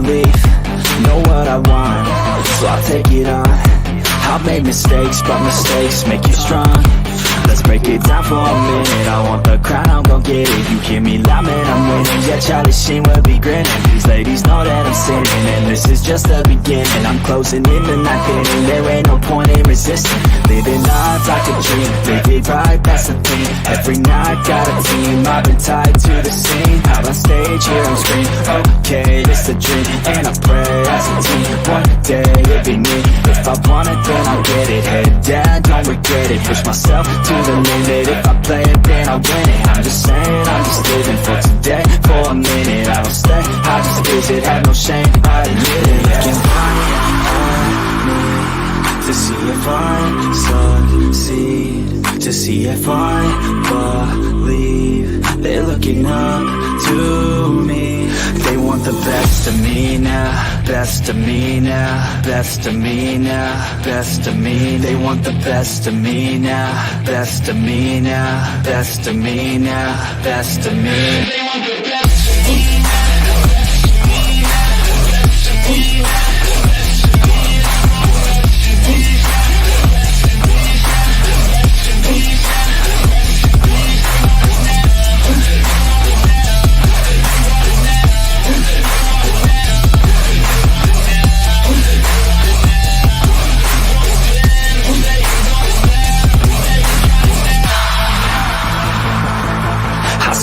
believe, know what I want, so I'll take it on. I've made mistakes, but mistakes make you strong. Let's break it down for a minute. I want the crown, I'm gon' get it. You hear me loud, man, I'm winning. Yeah, Charlie Sheen will be grinning. These ladies know that I'm sinning, and this is just the beginning. I'm closing in the night inning. There ain't no point in resisting. Living life like a dream, live it right, that's the thing. Every night got a team, I've been tied to the scene. Out on stage, here on screen. Okay, it's a dream, and I pray as a team. One day it'll be me. If I want it, then I'll get it. Head down, don't regret it. Push myself to the limit. If I play it, then I'll win it. I'm just saying, I'm just living for today. For a minute, I don't stay, I just visit. Have no shame, I admit it. Looking right at me to see if I succeed, to see if I believe. They're looking up to me. They want the best of me now, best of me now, best of me now, best of me. They want the best of me now, best of me now, best of me now, best of me. They want the best of me now.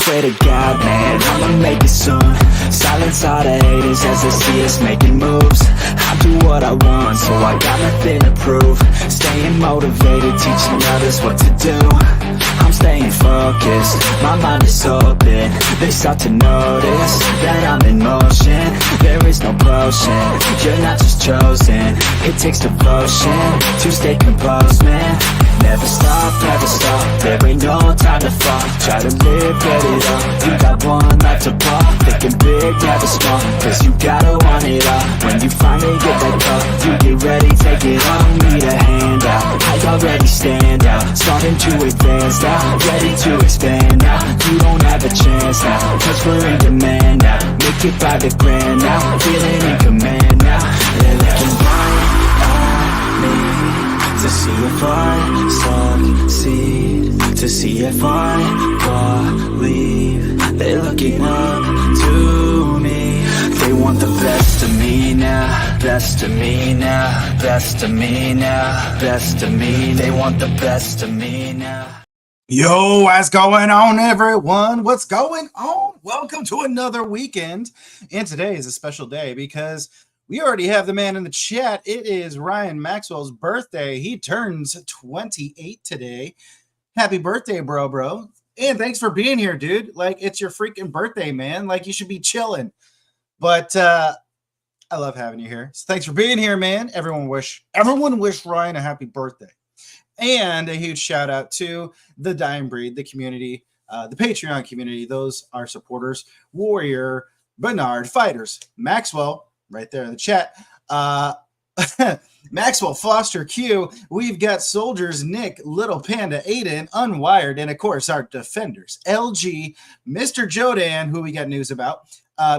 Swear to God, man, I'ma make it soon. Silence all the haters as they see us making moves. I do what I want, so I got nothing to prove. Staying motivated, teaching others what to do. I'm staying focused, my mind is open. They start to notice that I'm in motion. There is no potion, you're not just chosen. It takes devotion to stay composed, man. Never stop, there ain't no time to fall. Try to live, get it up, you got one life to pop. Thinking big, never small, cause you gotta want it all. When you finally get that call, you get ready, take it on. Need a hand out, I already stand out. Starting to advance now, ready to expand now. You don't have a chance now, cause we're in demand now. Make it by the grand now, feeling in command now. They're looking right at me to see if I succeed, to see if I believe. They're looking up to me. They want the best of me now, best of me now, best of me now, best of me. They want the best of me now. Yo, what's going on, everyone? What's going on? Welcome to another weekend. And today is a special day because we already have the man in the chat. It is Ryan Maxwell's birthday. He turns 28 today. Happy birthday, bro. And thanks for being here, dude. Like, it's your freaking birthday, man. Like, you should be chilling. But I love having you here. So thanks for being here, man. Everyone wish Ryan a happy birthday. And a huge shout out to the Dying Breed, the community, the Patreon community. Those are supporters. Warrior, Bernard, Fighters, Maxwell, right there in the chat. Maxwell, Foster, Q. We've got Soldiers, Nick, Little Panda, Aiden, Unwired, and of course our defenders, LG, Mr. Jodan, who we got news about,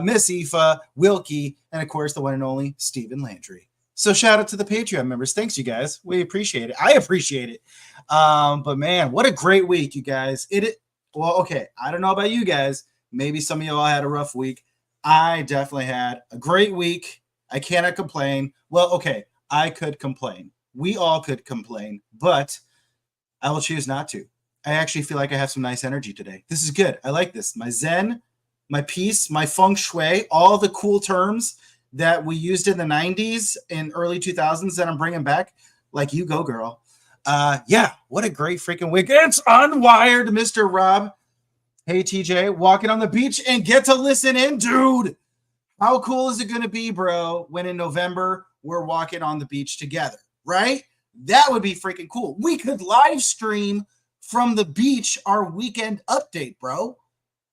Miss Aoife, Wilkie, and of course the one and only Stephen Landry. So shout out to the Patreon members. Thanks, you guys. We appreciate it. I appreciate it. But man, what a great week, you guys. Well, okay. I don't know about you guys. Maybe some of y'all had a rough week. I definitely had a great week. I cannot complain. Well, okay. I could complain. We all could complain, but I will choose not to. I actually feel like I have some nice energy today. This is good. I like this. My zen, my peace, my feng shui, all the cool terms that we used in the 90s and early 2000s that I'm bringing back. Like, you go, girl. Yeah, what a great freaking week. It's Unwired, Mr. Rob. Hey, TJ, walking on the beach and get to listen in, dude. How cool is it going to be, bro, when in November we're walking on the beach together, right? That would be freaking cool. We could live stream from the beach our weekend update, bro.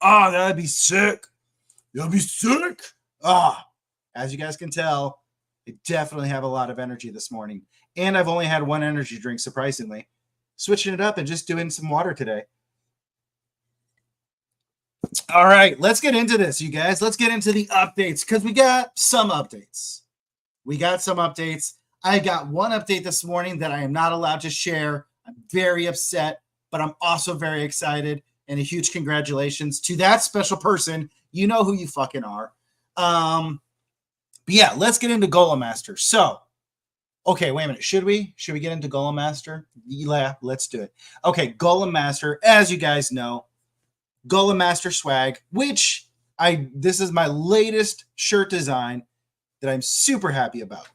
Oh, that'd be sick. That'd be sick. As you guys can tell, I definitely have a lot of energy this morning. And I've only had one energy drink, surprisingly. Switching it up and just doing some water today. All right, let's get into this, you guys. Let's get into the updates because we got some updates. I got one update this morning that I am not allowed to share. I'm very upset, but I'm also very excited. And a huge congratulations to that special person. You know who you fucking are. But yeah, let's get into Golem Master. So, okay, wait a minute. Should we get into Golem Master? Yeah, let's do it. Okay, Golem Master, as you guys know, Golem Master swag, which this is my latest shirt design that I'm super happy about.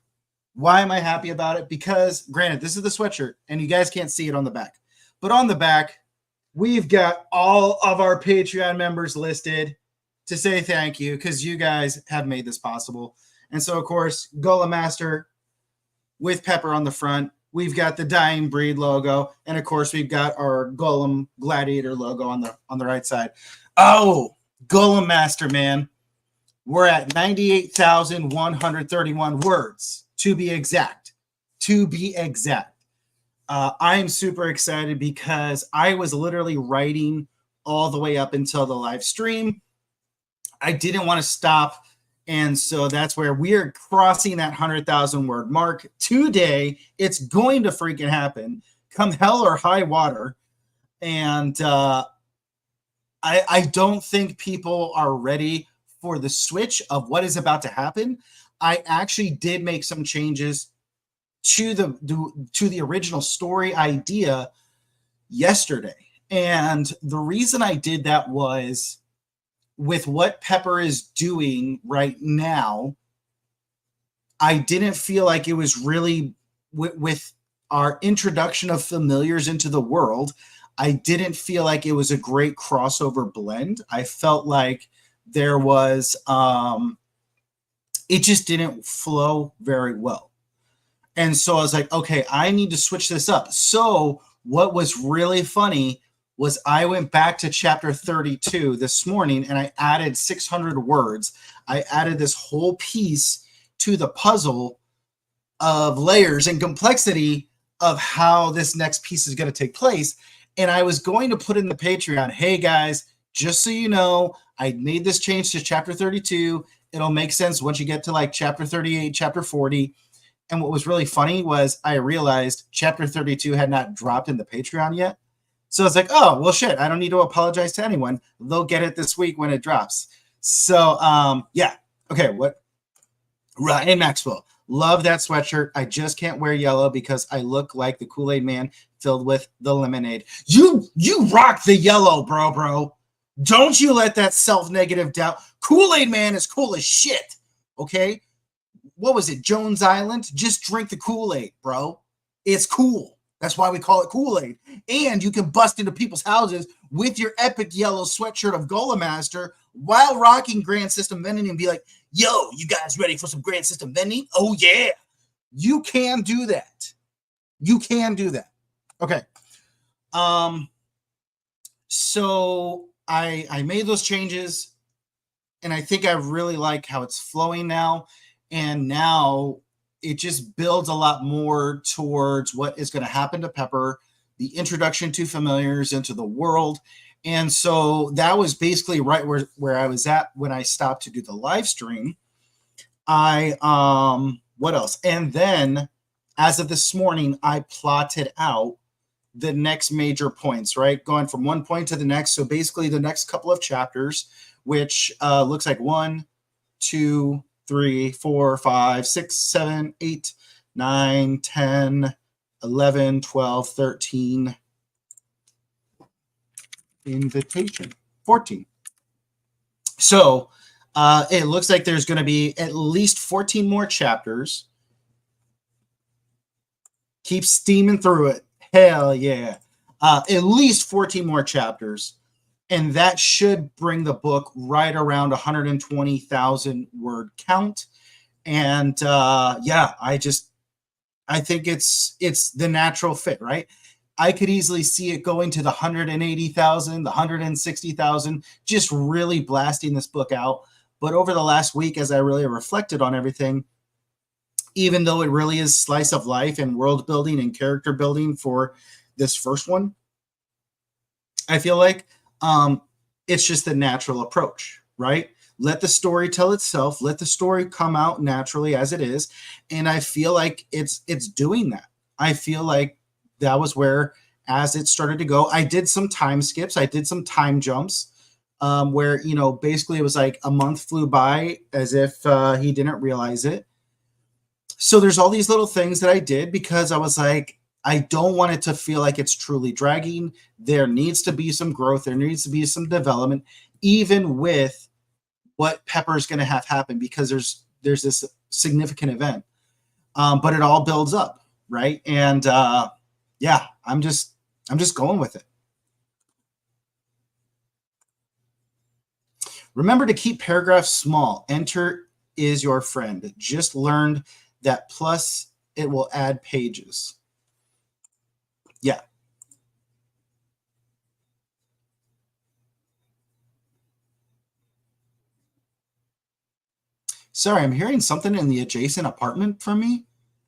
Why am I happy about it? Because granted, this is the sweatshirt and you guys can't see it on the back, but on the back, we've got all of our Patreon members listed to say thank you because you guys have made this possible. And so, of course, Golem Master with Pepper on the front. We've got the Dying Breed logo, and of course, we've got our Golem Gladiator logo on the right side. Oh, Golem Master, man. We're at 98,131 words, to be exact. I'm super excited because I was literally writing all the way up until the live stream. I didn't want to stop. And so that's where we are crossing that 100,000 word mark today. It's going to freaking happen, come hell or high water. And I don't think people are ready for the switch of what is about to happen. I actually did make some changes to the original story idea yesterday. And the reason I did that was with what Pepper is doing right now, I didn't feel like it was really with our introduction of familiars into the world. I didn't feel like it was a great crossover blend. I felt like there was, it just didn't flow very well. And so I was like, okay, I need to switch this up. So what was really funny was I went back to chapter 32 this morning and I added 600 words. I added this whole piece to the puzzle of layers and complexity of how this next piece is going to take place. And I was going to put in the Patreon, hey guys, just so you know, I made this change to chapter 32. It'll make sense once you get to like chapter 38, chapter 40. And what was really funny was I realized chapter 32 had not dropped in the Patreon yet. So it's like, oh, well, shit, I don't need to apologize to anyone. They'll get it this week when it drops. So, yeah. Okay, what? Ryan Maxwell. Love that sweatshirt. I just can't wear yellow because I look like the Kool-Aid man filled with the lemonade. You rock the yellow, bro. Don't you let that self-negative doubt. Kool-Aid man is cool as shit, okay? What was it, Jones Island? Just drink the Kool-Aid, bro. It's cool. That's why we call it Kool-Aid. And you can bust into people's houses with your epic yellow sweatshirt of Golem Master while rocking Grand System vending and be like, yo, you guys ready for some Grand System vending? Oh, yeah. You can do that. Okay. So I made those changes, and I think I really like how it's flowing now. And now it just builds a lot more towards what is going to happen to Pepper, the introduction to familiars into the world. And so that was basically right where I was at when I stopped to do the live stream. What else? And then as of this morning, I plotted out the next major points, right? Going from one point to the next. So basically the next couple of chapters, which looks like 1, 2, 3, 4, 5, 6, 7, 8, 9, 10, 11, 12, 13. Invitation 14. So it looks like there's going to be at least 14 more chapters. Keep steaming through it. Hell yeah. At least 14 more chapters. And that should bring the book right around 120,000 word count. And yeah, I think it's the natural fit, right? I could easily see it going to the 180,000, the 160,000, just really blasting this book out. But over the last week, as I really reflected on everything, even though it really is slice of life and world building and character building for this first one, I feel like It's just the natural approach, right? Let the story tell itself. Let the story come out naturally as it is. And I feel like it's doing that. I feel like that was where, as it started to go, I did some time skips. I did some time jumps where, you know, basically it was like a month flew by as if he didn't realize it. So there's all these little things that I did because I was like, I don't want it to feel like it's truly dragging. There needs to be some growth. There needs to be some development, even with what Pepper's going to have happen, because there's this significant event. But it all builds up, right? And yeah, I'm just going with it. Remember to keep paragraphs small. Enter is your friend. Just learned that, plus it will add pages. Yeah. Sorry, I'm hearing something in the adjacent apartment from me.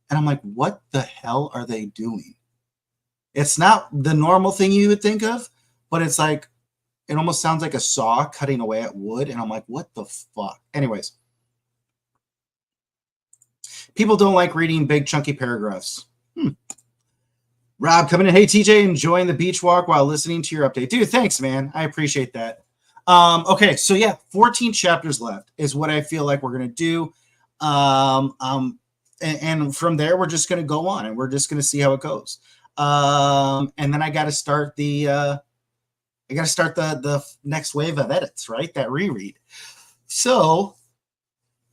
And I'm like, what the hell are they doing? It's not the normal thing you would think of, but it's like, it almost sounds like a saw cutting away at wood. And I'm like, what the fuck? Anyways. People don't like reading big chunky paragraphs. Rob coming in. Hey, TJ, enjoying the beach walk while listening to your update. Dude, thanks, man. I appreciate that. Okay, so yeah, 14 chapters left is what I feel like we're going to do. And from there, we're just going to go on and we're just going to see how it goes. And then I got to start the next wave of edits, right? That reread. So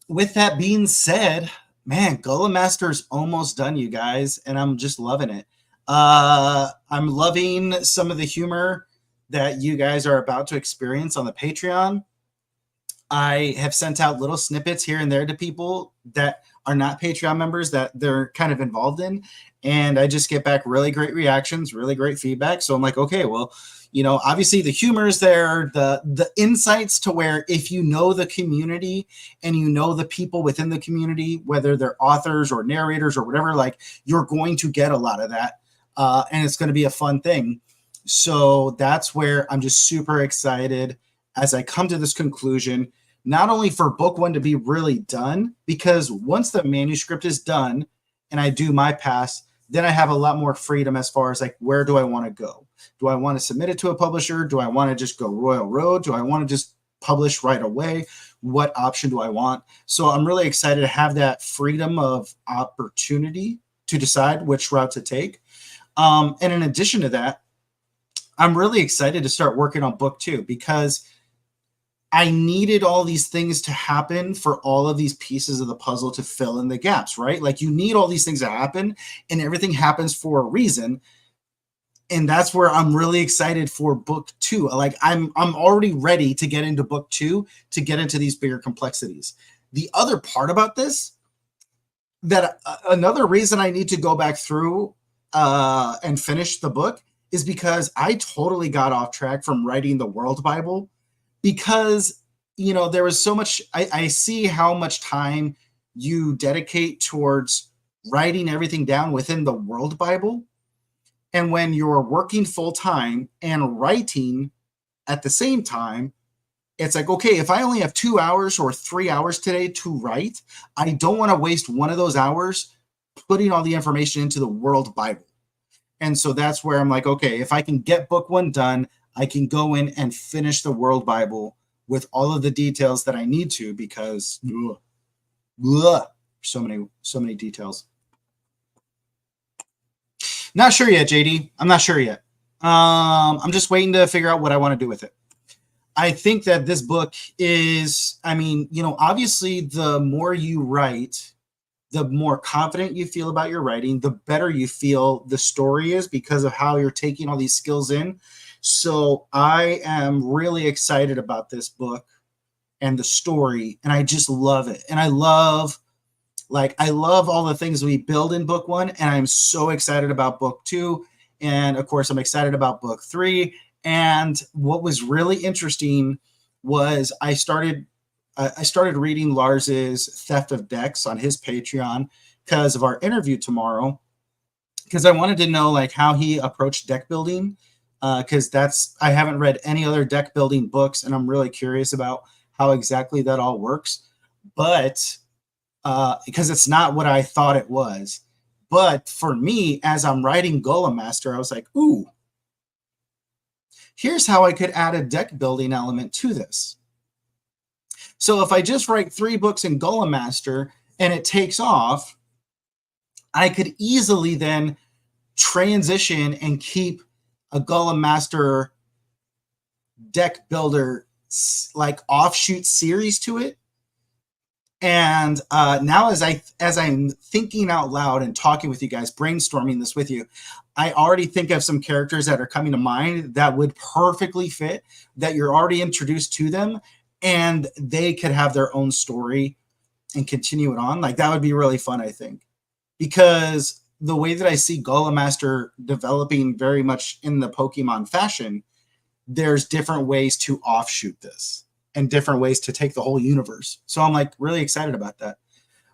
with that being said, man, Golem Master's almost done, you guys, and I'm just loving it. I'm loving some of the humor that you guys are about to experience on the Patreon. I have sent out little snippets here and there to people that are not Patreon members that they're kind of involved in. And I just get back really great reactions, really great feedback. So I'm like, okay, well, you know, obviously the humor is there, the insights to where if you know the community and you know the people within the community, whether they're authors or narrators or whatever, like you're going to get a lot of that. And it's going to be a fun thing. So that's where I'm just super excited as I come to this conclusion, not only for book one to be really done, because once the manuscript is done and I do my pass, then I have a lot more freedom as far as like, where do I want to go? Do I want to submit it to a publisher? Do I want to just go Royal Road? Do I want to just publish right away? What option do I want? So I'm really excited to have that freedom of opportunity to decide which route to take. And in addition to that, I'm really excited to start working on book two because I needed all these things to happen for all of these pieces of the puzzle to fill in the gaps, right? Like you need all these things to happen and everything happens for a reason. And that's where I'm really excited for book two. Like I'm already ready to get into book two, to get into these bigger complexities. The other part about this, that another reason I need to go back through and finish the book is because I totally got off track from writing the World Bible because, you know, there was so much, I see how much time you dedicate towards writing everything down within the World Bible. And when you're working full time and writing at the same time, it's like, okay, if I only have 2 hours or 3 hours today to write, I don't want to waste one of those hours putting all the information into the World Bible. And so that's where I'm like, okay, if I can get book one done, I can go in and finish the World Bible with all of the details that I need to, because so many details. Not sure yet, JD. I'm not sure yet. I'm just waiting to figure out what I want to do with it. I think that this book is, I mean, you know, obviously the more you write, the more confident you feel about your writing, the better you feel the story is because of how you're taking all these skills in. So I am really excited about this book and the story, and I just love it. And I love all the things we build in book one, and I'm so excited about book two. And of course, I'm excited about book three. And what was really interesting was I started reading Lars's Theft of Decks on his Patreon because of our interview tomorrow, because I wanted to know like how he approached deck building because I haven't read any other deck building books, and I'm really curious about how exactly that all works. But because it's not what I thought it was. But for me, as I'm writing Golem Master, I was like, ooh, here's how I could add a deck building element to this. So if I just write 3 books in Golem Master and it takes off, I could easily then transition and keep a Golem Master deck builder like offshoot series to it. And now as I'm thinking out loud and talking with you guys, brainstorming this with you, I already think of some characters that are coming to mind that would perfectly fit, that you're already introduced to them, and they could have their own story and continue it on. Like, that would be really fun, I think. Because the way that I see Golem Master developing very much in the Pokemon fashion, there's different ways to offshoot this and different ways to take the whole universe. So I'm like really excited about that.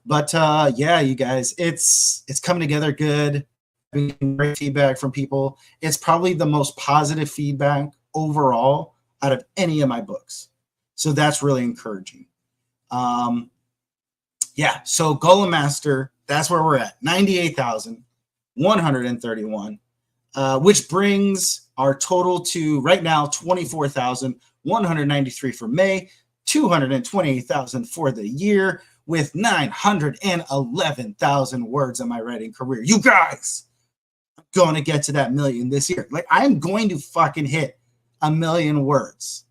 But yeah, you guys, it's coming together good. Great feedback from people. It's probably the most positive feedback overall out of any of my books. So that's really encouraging. Yeah, so Golem Master, that's where we're at, 98,131, which brings our total to right now 24,193 for May, 228,000 for the year, with 911,000 words in my writing career. You guys, I'm going to get to that million this year. Like, I'm going to fucking hit 1 million words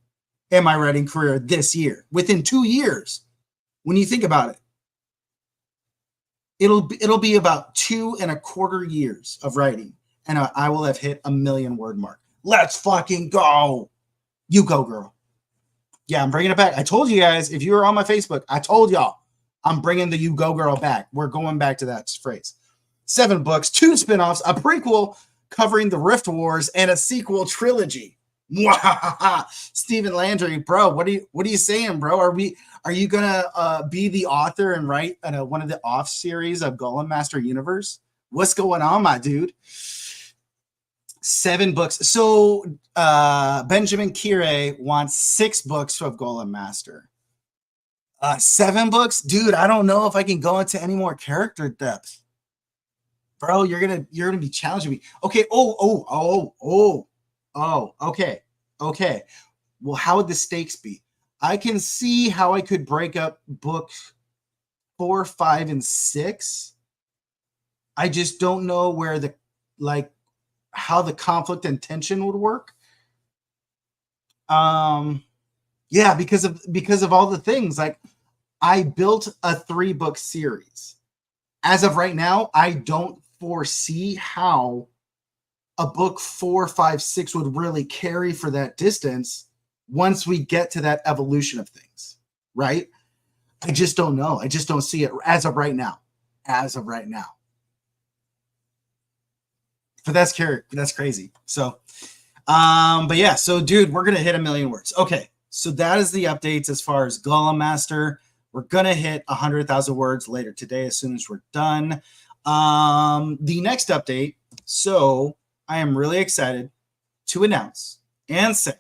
in my writing career this year, within 2 years. When you think about it, it'll be about 2.25 years of writing, and I will have hit 1 million word mark. Let's fucking go. You go, girl. Yeah, I'm bringing it back. I told you guys, if you were on my Facebook, I told y'all I'm bringing the You Go Girl back. We're going back to that phrase. 7 books, 2 spinoffs, a prequel covering the Rift Wars, and a sequel trilogy. Stephen Landry, bro, what are you saying, bro? Are you gonna be the author and write one of the off series of Golem Master Universe? What's going on, my dude? 7 books. So Benjamin Kire wants 6 books of Golem Master. 7 books, dude. I don't know if I can go into any more character depth, bro. You're gonna be challenging me. Okay. Okay. Well, how would the stakes be? I can see how I could break up book 4, 5, and 6. I just don't know where how the conflict and tension would work. Yeah, because of all the things. Like, I built a 3-book series. As of right now, I don't foresee how a book 4, 5, 6 would really carry for that distance once we get to that evolution of things, right? I just don't know. I just don't see it as of right now. But that's crazy. So, but yeah, so dude, we're going to hit 1 million words. Okay. So that is the updates as far as Golem Master. We're going to hit 100,000 words later today, as soon as we're done. The next update. So I am really excited to announce and say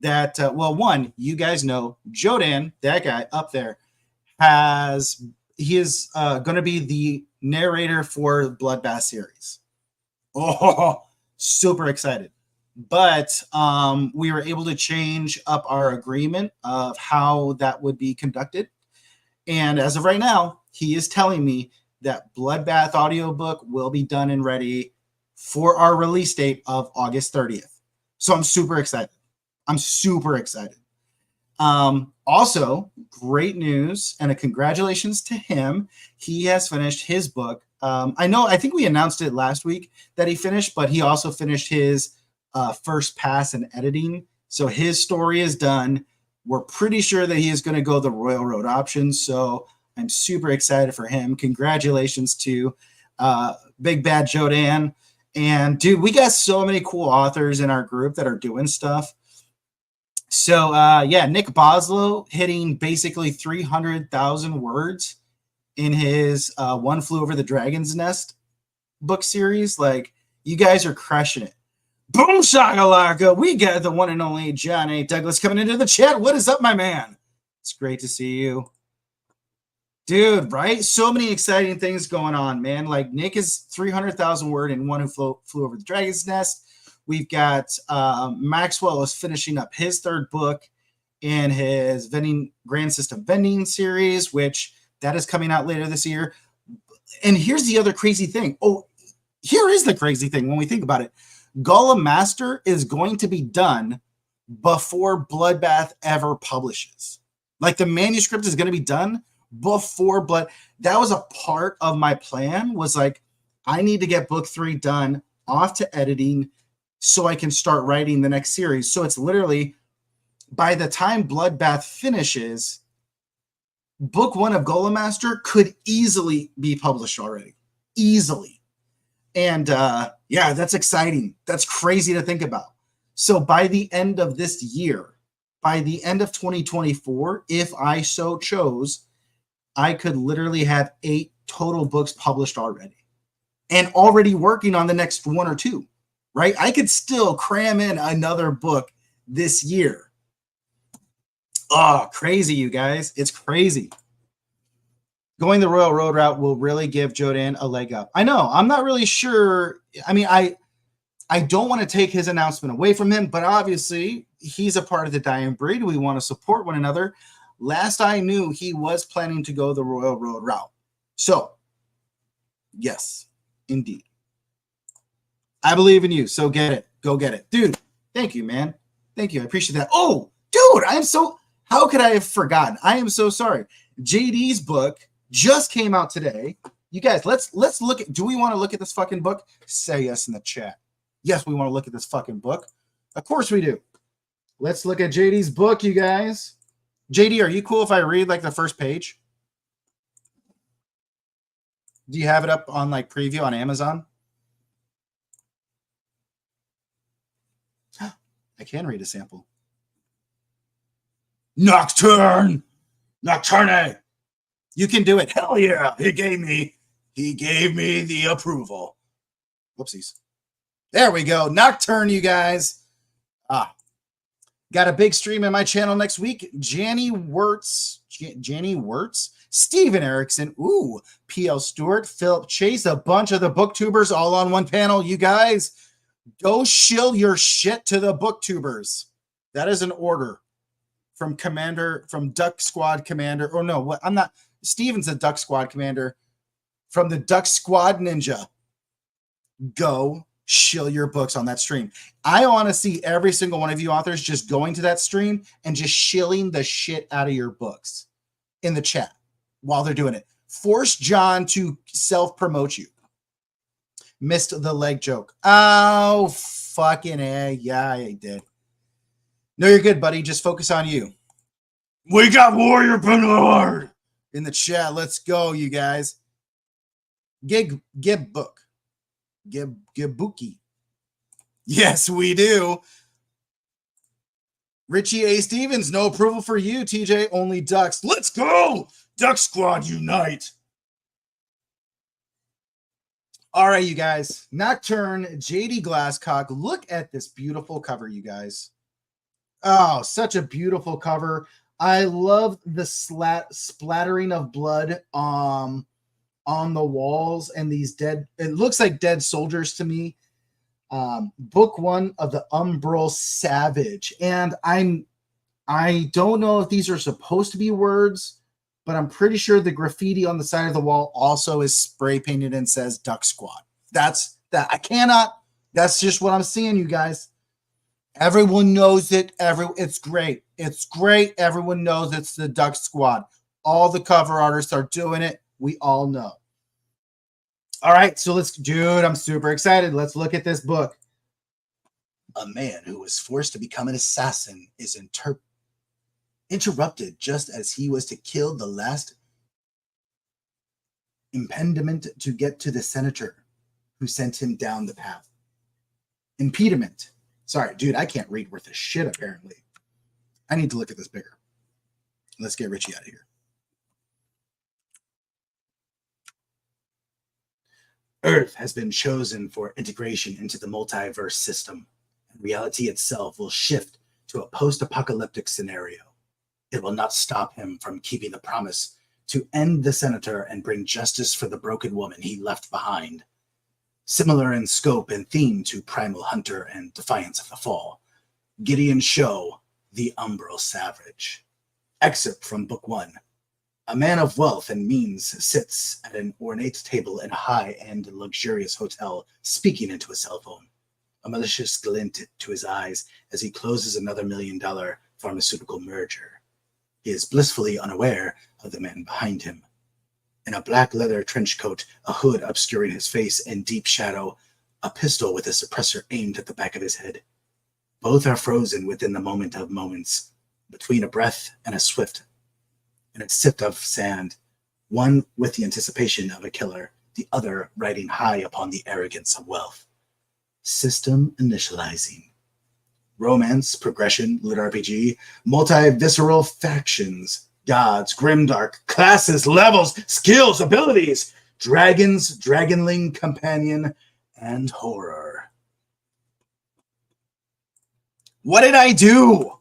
that, well, one, you guys know Jodan, that guy up there, he is going to be the narrator for the Bloodbath series. Oh, super excited. But we were able to change up our agreement of how that would be conducted. And as of right now, he is telling me that Bloodbath audiobook will be done and ready for our release date of August 30th. So I'm super excited. Also, great news and a congratulations to him. He has finished his book. I think we announced it last week that he finished, but he also finished his first pass in editing. So his story is done. We're pretty sure that he is going to go the Royal Road option. So I'm super excited for him. Congratulations to Big Bad Jodan. And dude, we got so many cool authors in our group that are doing stuff. So yeah, Nick Boslow hitting basically 300,000 words in his One Flew Over the Dragon's Nest book series. Like, you guys are crushing it. Boom shakalaka. We got the one and only John A. Douglas coming into the chat. What is up, my man? It's great to see you. Dude, right? So many exciting things going on, man. Like Nick is 300,000 word and One Who Flew Over the Dragon's Nest. We've got Maxwell is finishing up his third book in his vending Grand System Vending series, which that is coming out later this year. And here's the other crazy thing. Oh, here is the crazy thing when we think about it. Golem Master is going to be done before Bloodbath ever publishes. Like the manuscript is going to be done before Blood. That was a part of my plan, was like, I need to get book 3 done, off to editing, so I can start writing the next series. So it's literally, by the time Bloodbath finishes, book 1 of Golem Master could easily be published already. Easily. And yeah, that's exciting. That's crazy to think about. So by the end of this year, by the end of 2024, if I so chose, I could literally have 8 total books published already and already working on the next 1 or 2, right? I could still cram in another book this year. Oh, crazy, you guys. It's crazy. Going the Royal Road route will really give Jodan a leg up. I know. I'm not really sure. I mean, I don't want to take his announcement away from him, but obviously he's a part of the Dying Breed. We want to support one another. Last I knew, he was planning to go the Royal Road route. So, yes, indeed. I believe in you, so get it. Go get it. Dude, thank you, man. Thank you. I appreciate that. Oh, dude, how could I have forgotten? I am so sorry. JD's book just came out today. You guys, let's look at, do we want to look at this fucking book? Say yes in the chat. Yes, we want to look at this fucking book. Of course we do. Let's look at JD's book, you guys. JD, are you cool if I read like the first page? Do you have it up on like preview on Amazon? I can read a sample. Nocturne! Nocturne! You can do it. Hell yeah. He gave me the approval. Whoopsies. There we go. Nocturne, you guys. Got a big stream in my channel next week. Janny Wirtz, Steven Erickson, P.L. Stewart, Philip Chase, a bunch of the booktubers all on one panel. You guys, go shill your shit to the booktubers. That is an order from Duck Squad Commander. Or no, what? I'm not. Steven's a Duck Squad Commander from the Duck Squad Ninja. Go shill your books on that stream. I want to see every single one of you authors just going to that stream and just shilling the shit out of your books in the chat while they're doing it. Force John to self-promote you. Missed the leg joke. Oh, fucking A. Yeah, I did. No, you're good, buddy. Just focus on you. We got Warrior Bernard in the chat. Let's go, you guys. Gib book. Gibuki. Yes, we do. Richie A. Stevens, no approval for you, TJ. Only Ducks. Let's go. Duck Squad unite. All right, you guys. Nocturne, JD Glasscock. Look at this beautiful cover, you guys. Oh, such a beautiful cover. I love the splattering of blood on the walls and these dead, it looks like dead soldiers to me. Book 1 of the Umbral Savage. And I don't know if these are supposed to be words, but I'm pretty sure the graffiti on the side of the wall also is spray painted and says Duck Squad. That's just what I'm seeing, you guys. Everyone knows it. It's great. It's great. Everyone knows it's the Duck Squad. All the cover artists are doing it. We all know. All right, so dude, I'm super excited. Let's look at this book. A man who was forced to become an assassin is interrupted just as he was to kill the last impediment to get to the senator who sent him down the path. Impediment. Sorry, dude, I can't read worth a shit, apparently. I need to look at this bigger. Let's get Richie out of here. Earth has been chosen for integration into the multiverse system. Reality itself will shift to a post-apocalyptic scenario. It will not stop him from keeping the promise to end the senator and bring justice for the broken woman he left behind. Similar in scope and theme to Primal Hunter and Defiance of the Fall, Gideon Show, the Umbral Savage. Excerpt from Book 1. A man of wealth and means sits at an ornate table in a high-end luxurious hotel, speaking into a cell phone. A malicious glint to his eyes as he closes another $1 million pharmaceutical merger. He is blissfully unaware of the man behind him. In a black leather trench coat, a hood obscuring his face in deep shadow, a pistol with a suppressor aimed at the back of his head. Both are frozen within the moment of moments, between a breath and a sip of sand, one with the anticipation of a killer, the other riding high upon the arrogance of wealth. System initializing. Romance, progression, lit RPG, multi-visceral factions, gods, grimdark, classes, levels, skills, abilities, dragons, dragonling companion, and horror. What did I do?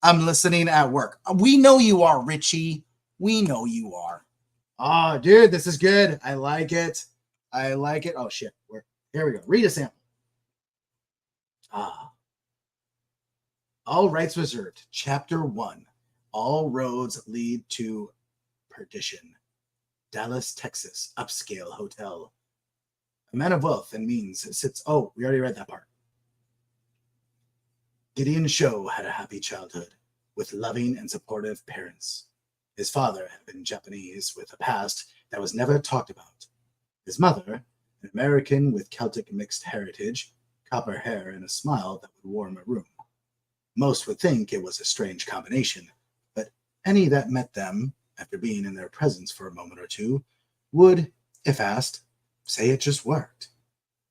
I'm listening at work. We know you are, Richie. We know you are. Oh, dude, this is good. I like it. I like it. Oh, shit. Here we go. Read a sample. All rights reserved. Chapter 1. All roads lead to perdition. Dallas, Texas. Upscale hotel. A man of wealth and means sits... Oh, we already read that part. Gideon Show had a happy childhood with loving and supportive parents. His father had been Japanese with a past that was never talked about. His mother, an American with Celtic mixed heritage, copper hair and a smile that would warm a room. Most would think it was a strange combination, but any that met them, after being in their presence for a moment or two, would, if asked, say it just worked.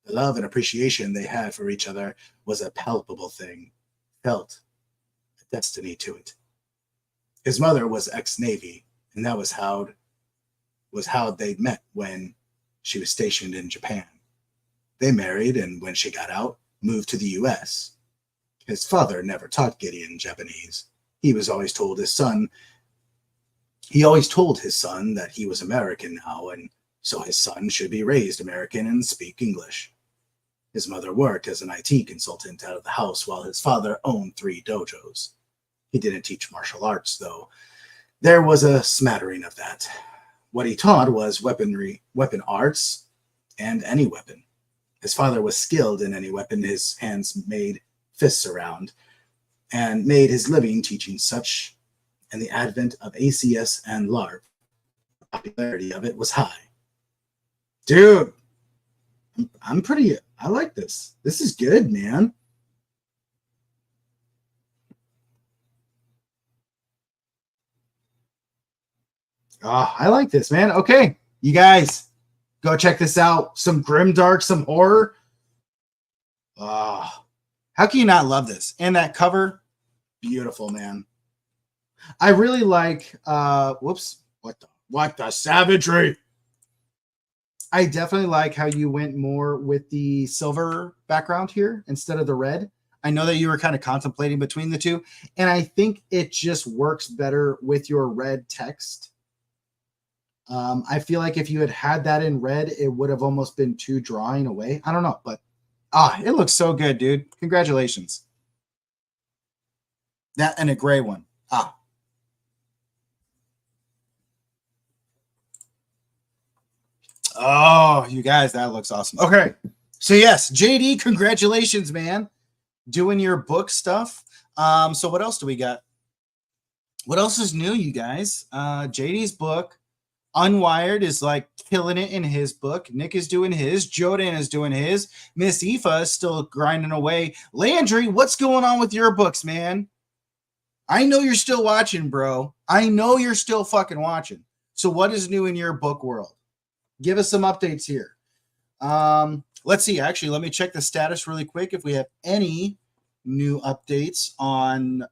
The love and appreciation they had for each other was a palpable thing, felt a destiny to it. His mother was ex-Navy, and that was how they'd met when she was stationed in Japan. They married, and when she got out, moved to the U.S. His father never taught Gideon Japanese. He always told his son that he was American now, and so his son should be raised American and speak English. His mother worked as an IT consultant out of the house while his father owned 3 dojos. He didn't teach martial arts, though. There was a smattering of that. What he taught was weapon arts, and any weapon. His father was skilled in any weapon his hands made fists around, and made his living teaching such, and the advent of ACS and LARP, the popularity of it was high. Dude, I like this. This is good, man. Oh, I like this, man. Okay, you guys, go check this out. Some grimdark, some horror. How can you not love this? And that cover, Beautiful, man. I really like, what the savagery. I definitely like how you went more with the silver background here instead of the red. I know that you were kind of contemplating between the two, and I think it just works better with your red text. I feel like if you had that in red, it would have almost been too drawing away. I don't know, but it looks so good, dude. Congratulations. That and a gray one. Oh, you guys, that looks awesome. Okay. So yes, JD, congratulations, man. Doing your book stuff. So what else do we got? What else is new, you guys? JD's book, Unwired, is like killing it in his book. Nick is doing his. Jodan is doing his. Miss Aoife is still grinding away. Landry, what's going on with your books, man? I know you're still watching, bro. I know you're still fucking watching. So what is new in your book world? Give us some updates here. Let's see. Actually, let me check the status really quick if we have any new updates on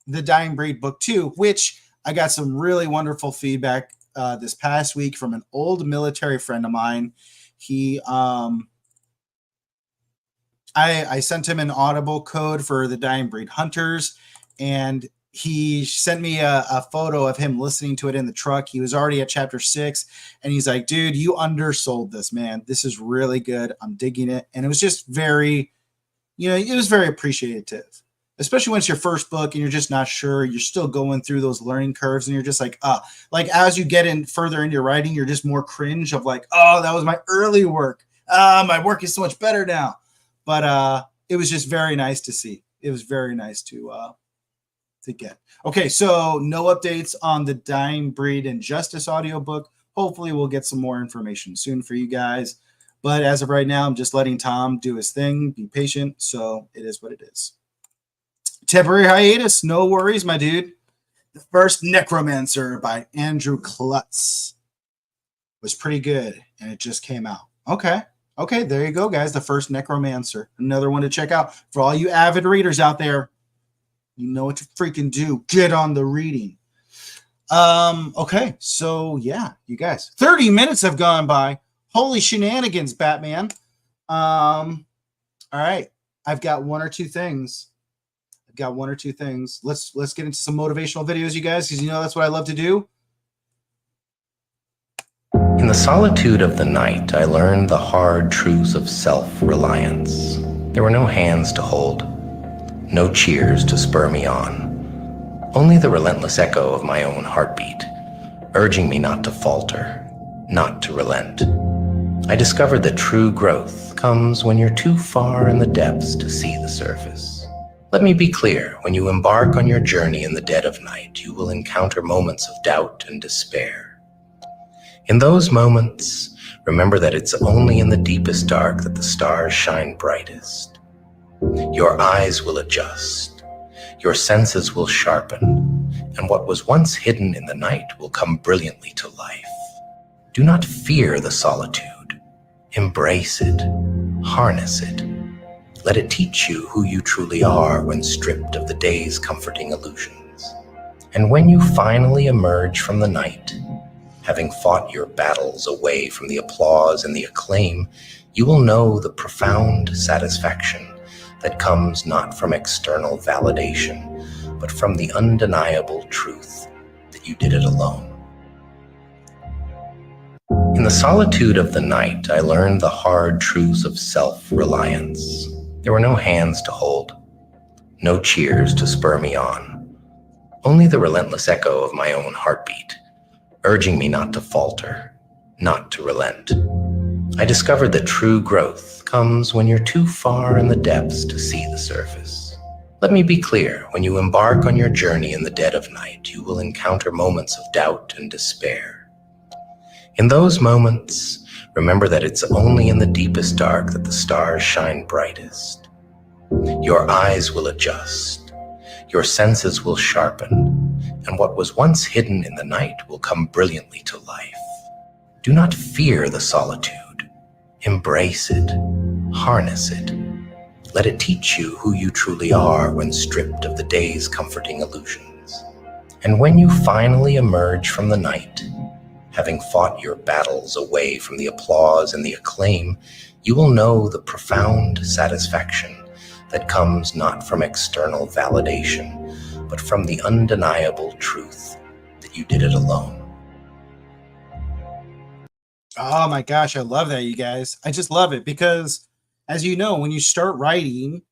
The Dying Breed Book 2, which I got some really wonderful feedback this past week from an old military friend of mine. He I sent him an Audible code for the Dying Breed Hunters, and he sent me a photo of him listening to it in the truck. He was already at chapter 6, and he's like, dude, you undersold this, man. This is really good. I'm digging it. And it was just very, it was very appreciative, especially when it's your first book and you're just not sure. You're still going through those learning curves, and you're just like as you get in further into your writing, you're just more cringe of like, oh, that was my early work. My work is so much better now. But it was just very nice to see. It was very nice to get. Okay, so no updates on the Dying Breed and Justice audiobook. Hopefully we'll get some more information soon for you guys. But as of right now, I'm just letting Tom do his thing, be patient. So it is what it is. Temporary hiatus, no worries, my dude. The first Necromancer by Andrew Klutz was pretty good, and it just came out. Okay, there you go, guys. The first Necromancer. Another one to check out. For all you avid readers out there, you know what to freaking do. Get on the reading. Okay, so yeah, you guys. 30 minutes have gone by. Holy shenanigans, Batman. All right. I've got one or two things. Let's get into some motivational videos, you guys, because that's what I love to do. In the solitude of the night, I learned the hard truths of self-reliance. There were no hands to hold, no cheers to spur me on, only the relentless echo of my own heartbeat, urging me not to falter, not to relent. I discovered that true growth comes when you're too far in the depths to see the surface. Let me be clear, when you embark on your journey in the dead of night, you will encounter moments of doubt and despair. In those moments, remember that it's only in the deepest dark that the stars shine brightest. Your eyes will adjust, your senses will sharpen, and what was once hidden in the night will come brilliantly to life. Do not fear the solitude. Embrace it, harness it. Let it teach you who you truly are when stripped of the day's comforting illusions. And when you finally emerge from the night, having fought your battles away from the applause and the acclaim, you will know the profound satisfaction that comes not from external validation, but from the undeniable truth that you did it alone. In the solitude of the night, I learned the hard truths of self-reliance. There were no hands to hold, no cheers to spur me on, only the relentless echo of my own heartbeat, urging me not to falter, not to relent. I discovered that true growth comes when you're too far in the depths to see the surface. Let me be clear, when you embark on your journey in the dead of night, you will encounter moments of doubt and despair. In those moments, remember that it's only in the deepest dark that the stars shine brightest. Your eyes will adjust, your senses will sharpen, and what was once hidden in the night will come brilliantly to life. Do not fear the solitude. Embrace it, harness it. Let it teach you who you truly are when stripped of the day's comforting illusions. And when you finally emerge from the night, having fought your battles away from the applause and the acclaim, you will know the profound satisfaction that comes not from external validation, but from the undeniable truth that you did it alone. Oh my gosh, I love that, you guys. I just love it because, as you know, when you start writing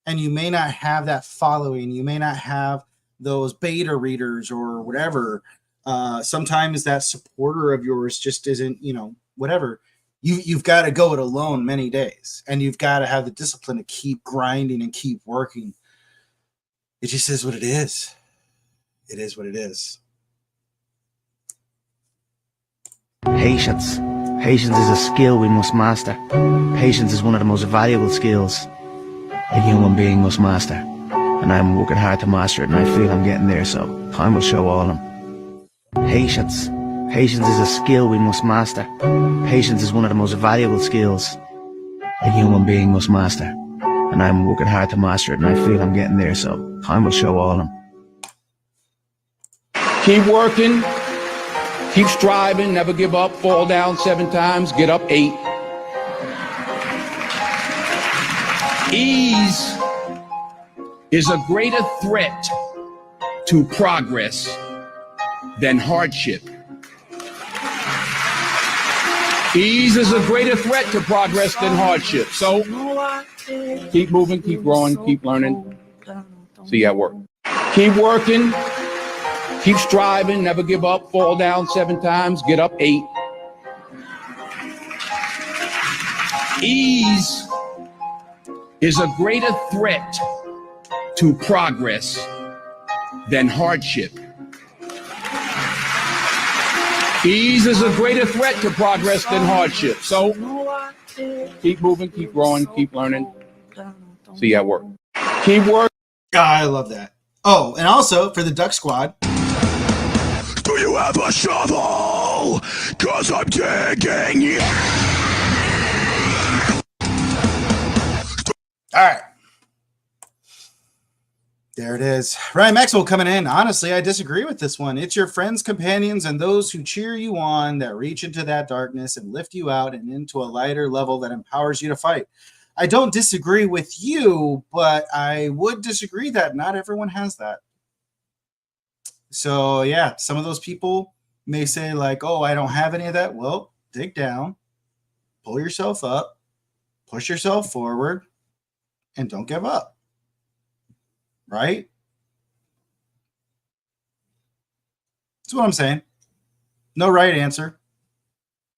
and you may not have that following, you may not have those beta readers or whatever, sometimes that supporter of yours just isn't, whatever. You've got to go it alone many days, and you've got to have the discipline to keep grinding and keep working. It just is what it is. It is what it is. Patience. Patience is a skill we must master. Patience is one of the most valuable skills a human being must master. And I'm working hard to master it, and I feel I'm getting there, so time will show all of them. Patience. Patience is a skill we must master. Patience is one of the most valuable skills a human being must master. And I'm working hard to master it, and I feel I'm getting there, so time will show all of them. Keep working, keep striving, never give up, fall down 7 times, get up 8. Ease is a greater threat to progress than hardship. Ease is a greater threat to progress than hardship. So keep moving, keep growing, keep learning. See you at work. Keep working, keep striving, never give up, fall down 7 times, get up 8. Ease is a greater threat to progress than hardship. Ease is a greater threat to progress than hardship. So keep moving, keep growing, keep learning. See you at work. Keep working. I love that. Oh, and also for the Duck Squad. Do you have a shovel? 'Cause I'm digging. All right. There it is. Ryan Maxwell coming in. Honestly, I disagree with this one. It's your friends, companions, and those who cheer you on that reach into that darkness and lift you out and into a lighter level that empowers you to fight. I don't disagree with you, but I would disagree that not everyone has that. So, yeah, some of those people may say, like, oh, I don't have any of that. Well, dig down, pull yourself up, push yourself forward, and don't give up. Right? That's what I'm saying. No right answer.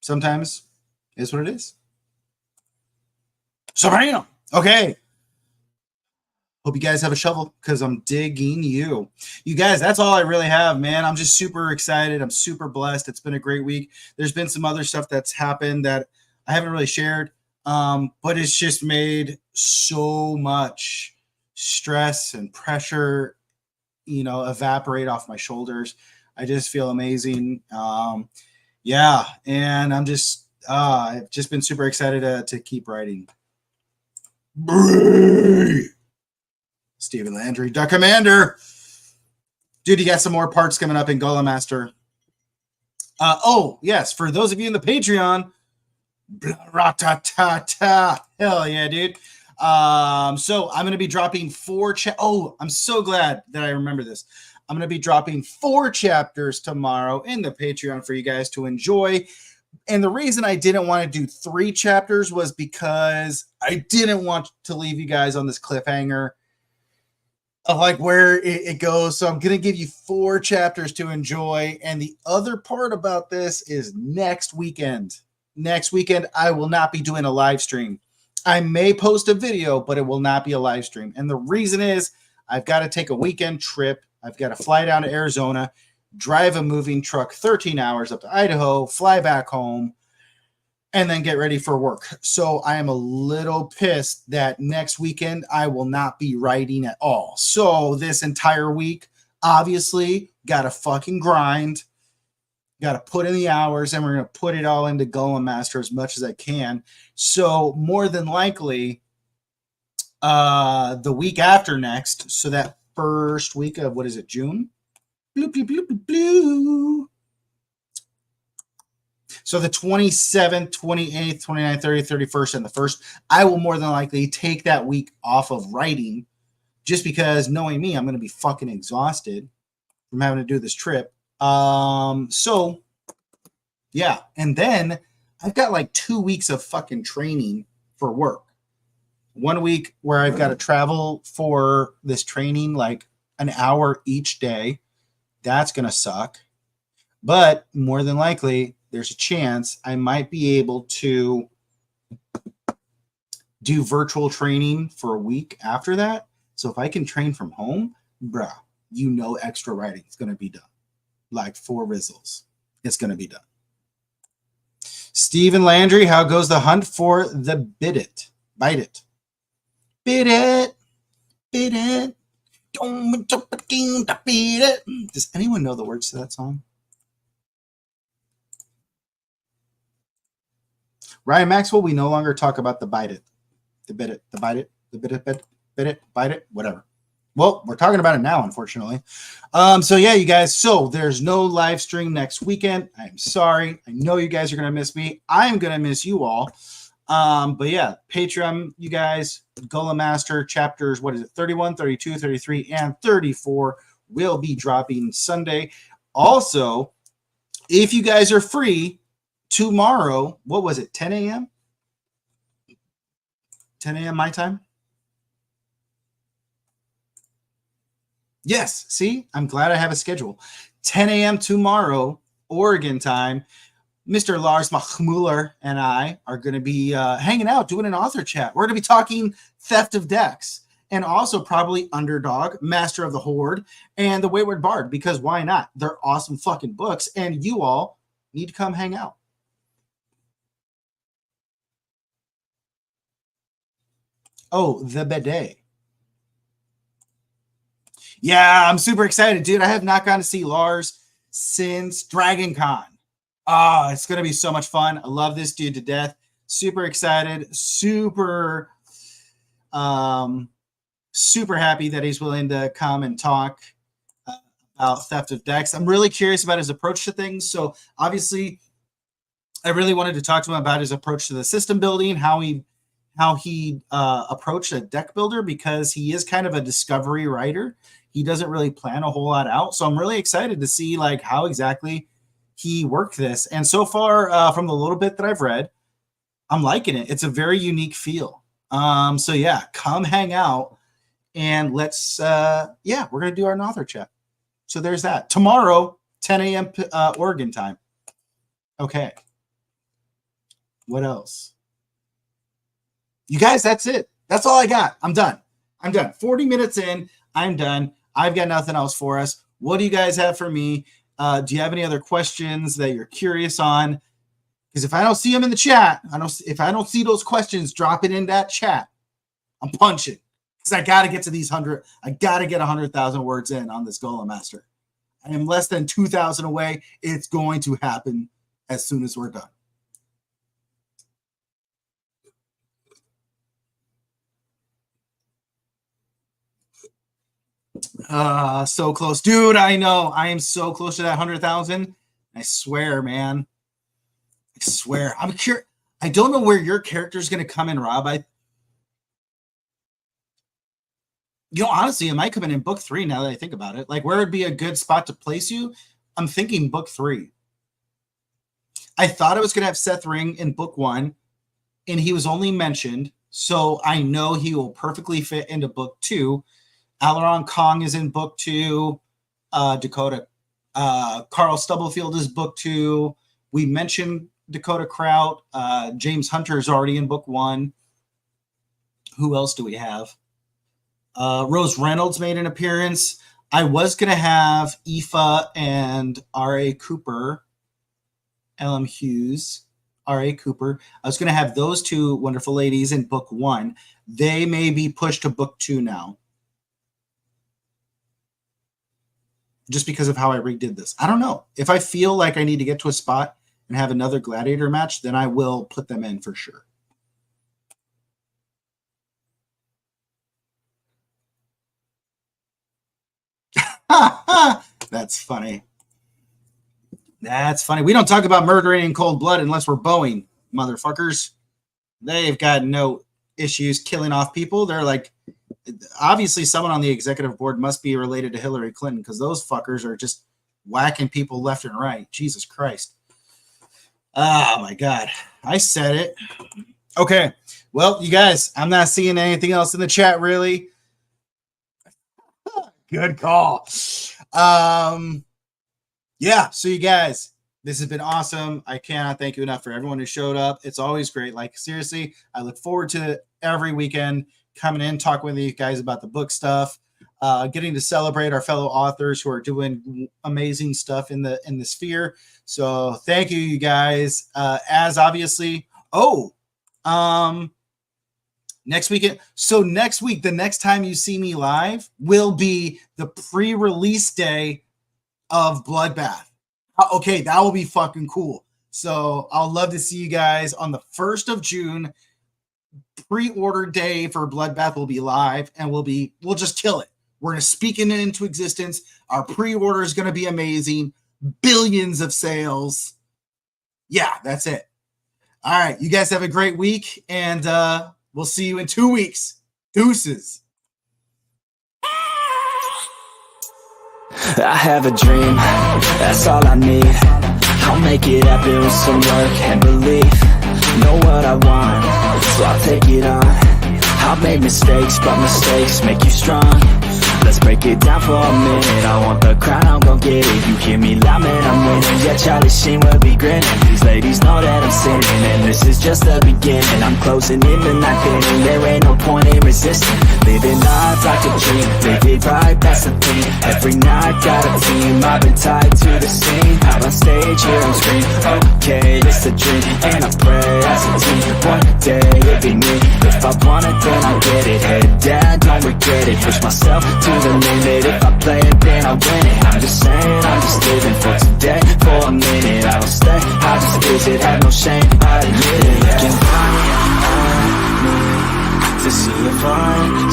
Sometimes is what it is. So, bam. Okay. Hope you guys have a shovel because I'm digging you. You guys, that's all I really have, man. I'm just super excited. I'm super blessed. It's been a great week. There's been some other stuff that's happened that I haven't really shared, but it's just made so much stress and pressure, evaporate off my shoulders. I just feel amazing. Yeah, and I'm just I've just been super excited to keep writing. Stephen Landry, Duck Commander. Dude, you got some more parts coming up in Golem Master. Oh, yes, for those of you in the Patreon, hell yeah, dude. So I'm going to be dropping 4 I'm so glad that I remember this. I'm going to be dropping 4 chapters tomorrow in the Patreon for you guys to enjoy. And the reason I didn't want to do 3 chapters was because I didn't want to leave you guys on this cliffhanger of like where it goes. So I'm going to give you 4 chapters to enjoy. And the other part about this is next weekend. Next weekend, I will not be doing a live stream. I may post a video, but it will not be a live stream. And the reason is I've got to take a weekend trip. I've got to fly down to Arizona, drive a moving truck 13 hours up to Idaho, fly back home, and then get ready for work. So I am a little pissed that next weekend I will not be writing at all. So this entire week, obviously, got to fucking grind. Got to put in the hours, and we're going to put it all into Golem Master as much as I can. So more than likely, the week after next, so that first week of, what is it, June? Bloop, bloop, bloop, bloop, bloop. So the 27th, 28th, 29th, 30th, 31st, and the 1st, I will more than likely take that week off of writing just because, knowing me, I'm going to be fucking exhausted from having to do this trip. So yeah, and then I've got like 2 weeks of fucking training for work. 1 week where I've got to travel for this training like an hour each day. That's gonna suck. But more than likely, there's a chance I might be able to do virtual training for a week after that. So if I can train from home, bruh, extra writing is gonna be done. Like 4 rizzles. It's going to be done. Stephen Landry, how goes the hunt for the Bite It? Bite it. Does anyone know the words to that song? Ryan Maxwell, we no longer talk about the Bite It. The Bite It. The Bite It. The Bite It. Bite It. Whatever. Well, we're talking about it now, unfortunately. So yeah, you guys. So there's no live stream next weekend. I'm sorry. I know you guys are going to miss me. I'm going to miss you all. But yeah, Patreon, you guys, Golem Master chapters, what is it, 31, 32, 33, and 34 will be dropping Sunday. Also, if you guys are free tomorrow, what was it, 10 a.m.? 10 a.m. my time? Yes, see, I'm glad I have a schedule. 10 a.m. tomorrow, Oregon time. Mr. Lars Machmuller and I are going to be hanging out, doing an author chat. We're going to be talking Theft of Decks and also probably Underdog, Master of the Horde, and The Wayward Bard, because why not? They're awesome fucking books, and you all need to come hang out. Oh, the bidet. Yeah, I'm super excited, dude. I have not gone to see Lars since Dragon Con. It's going to be so much fun. I love this dude to death. Super excited. Super happy that he's willing to come and talk about Theft of Decks. I'm really curious about his approach to things. So obviously, I really wanted to talk to him about his approach to the system building, how he approached a deck builder, because he is kind of a discovery writer. He doesn't really plan a whole lot out. So I'm really excited to see like how exactly he worked this. And so far, from the little bit that I've read, I'm liking it. It's a very unique feel. So yeah, come hang out and let's, we're going to do our author chat. So there's that. Tomorrow, 10 a.m. Oregon time. Okay. What else? You guys, that's it. That's all I got. I'm done. 40 minutes in. I'm done. I've got nothing else for us. What do you guys have for me? Do you have any other questions that you're curious on? Because if I don't see them in the chat, if I don't see those questions dropping in that chat, I'm punching. Because I got to get to these 100. I got to get 100,000 words in on this Golem Master. I am less than 2,000 away. It's going to happen as soon as we're done. So close, dude. I know I am so close to that 100,000. I swear, man. I swear. I'm curious. I don't know where your character is going to come in, Rob. Honestly, it might come in book 3 now that I think about it. Like, where would be a good spot to place you? I'm thinking book 3. I thought I was going to have Seth Ring in book 1, and he was only mentioned, so I know he will perfectly fit into book 2. Alaron Kong is in book 2. Dakota. Carl Stubblefield is book 2. We mentioned Dakota Kraut. James Hunter is already in book 1. Who else do we have? Rose Reynolds made an appearance. I was going to have Aoife and R.A. Cooper, L.M. Hughes, R.A. Cooper. I was going to have those two wonderful ladies in book 1. They may be pushed to book 2 now, just because of how I redid this. I don't know. If I feel like I need to get to a spot and have another gladiator match, then I will put them in for sure. That's funny. That's funny. We don't talk about murdering in cold blood unless we're Boeing, motherfuckers. They've got no issues killing off people. They're like, obviously someone on the executive board must be related to Hillary Clinton, because those fuckers are just whacking people left and right. Jesus Christ. Oh my God. I said it. Okay. Well, you guys, I'm not seeing anything else in the chat really. Good call. Yeah, so you guys, this has been awesome. I cannot thank you enough for everyone who showed up. It's always great. Like, seriously, I look forward to every weekend coming in, talking with you guys about the book stuff, getting to celebrate our fellow authors who are doing amazing stuff in the sphere. So thank you, you guys. As obviously, next weekend. So next week, the next time you see me live will be the pre-release day of Bloodbath. Okay, that will be fucking cool. So I'll love to see you guys on the 1st of June. Pre-order day for Bloodbath will be live, and we'll just kill it. We're going to speak it into existence. Our pre-order is going to be amazing. Billions of sales. Yeah, that's it. All right. You guys have a great week, and we'll see you in 2 weeks. Deuces. I have a dream, that's all I need. I'll make it happen with some work and belief. Know what I want, so I'll take it on. I've made mistakes, but mistakes make you strong. Let's break it down for a minute. I want the crown, I'm gon' get it. You hear me loud, man, I'm winning. Yeah, Charlie Sheen will be grinning. These ladies know that I'm sinning, and this is just the beginning. I'm closing in the night inning. There ain't no point in resisting. Living life like a dream, live it right, that's the thing. Every night got a team, I've been tied to the scene. Out on stage, here and scream, okay, it's a dream. And I pray as a team, one day it'll be me. If I want it, then I get it. Head down, don't regret it. Push myself to the limit. If I play it, then I win it. I'm just saying, I'm just living for today. For a minute, I don't stay, I just visit. Have no shame, I admit it. Looking on me to see if I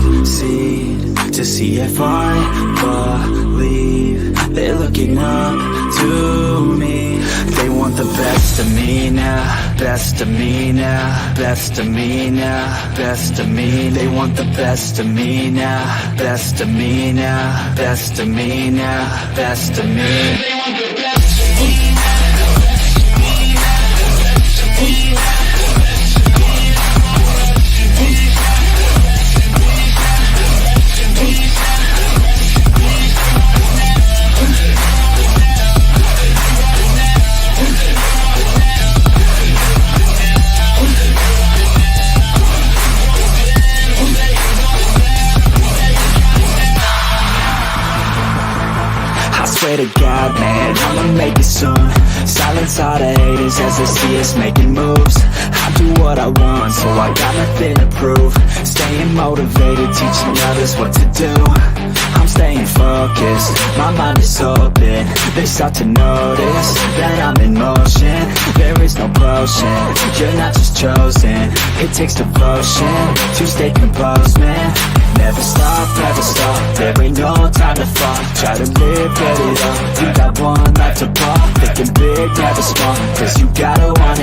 succeed, to see if I believe. They're looking up to me. They want the best of me now, best of me now, best of me now, best of me. They want the best of me now, best of me now, best of me now, best of me. They want the best of me now. Swear to God, man, I'ma make it soon. Silence all the haters as they see us making moves. I do what I want, so I got nothing to prove. Staying motivated, teaching others what to do. I'm staying focused, my mind is open. They start to notice that I'm in motion. There is no potion, you're not just chosen. It takes devotion to stay composed, man. Never stop, there ain't no time to fall. Try to live, get it up, you got one life to pop. Thinking big, never small, cause you gotta want